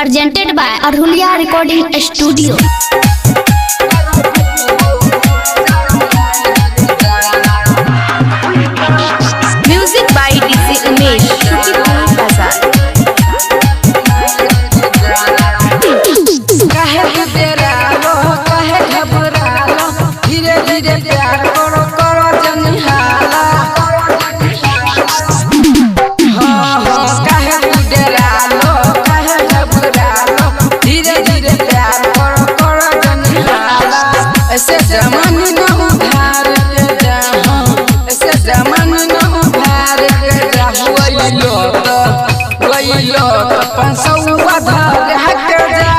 Presented by Arhuliya Recording Studio. Music by DJ Umesh, Shukipur Bazaar. कहे तेरा लो कहे घबरा लो धीरे धीरे प्यार करो करो जनिहाला कहे तेरा लो कहे घबरा लो धीरे धीरे प्यार करो करो जनिहाला ऐसे जमाने न उधार के जा ऐसे जमाने न उधार के जा वही लो तो 500 धर के जा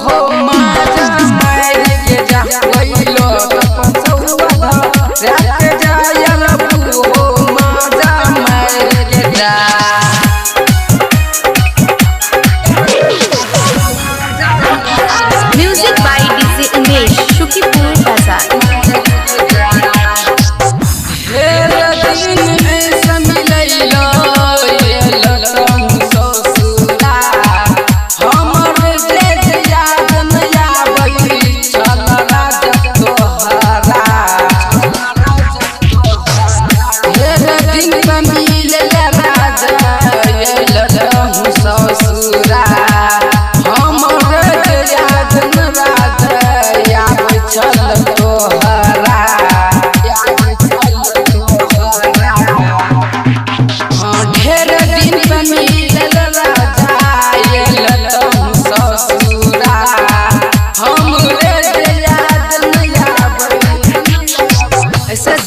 हो माजा मार के जा वही लो 500 धर के जा हो माजा मार के जा Music by DJ Umesh, Shukipur Bazaar.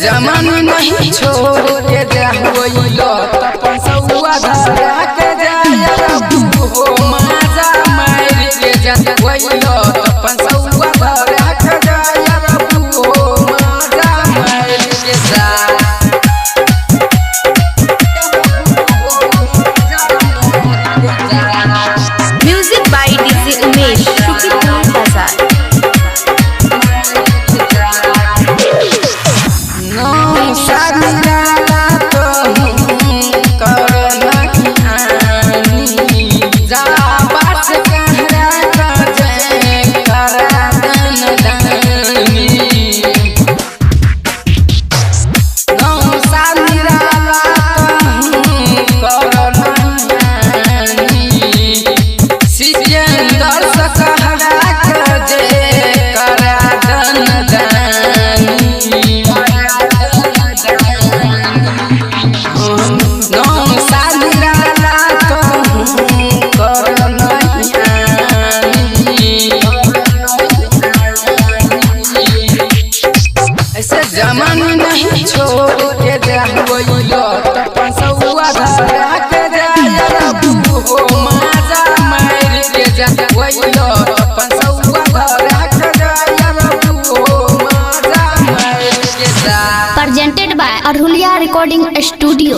जमाने नहीं छोड़ के जा वही लो 500 धर के जा हो माजा मार के जा वही लो 500 धर के जा हो माजा मार के जा Music by DJ Umesh, Shukipur Bazaar. Naushad निराला तो कर नहीं आनी जा बात कहरा कर जय करा दन दानी नौशाद निराला तो कर नहीं आनी सिकंदर से कहरा कर जय करा दन दानी नौशाद निराला तो कर नहीं आनी ऐसे जमाने नहीं छोड़ के जा वही लो 500 धर के जा हो माजा मार के जा वही लो 500 धर के जा हो माजा मार के जा Presented by Arhuliya Recording Studio.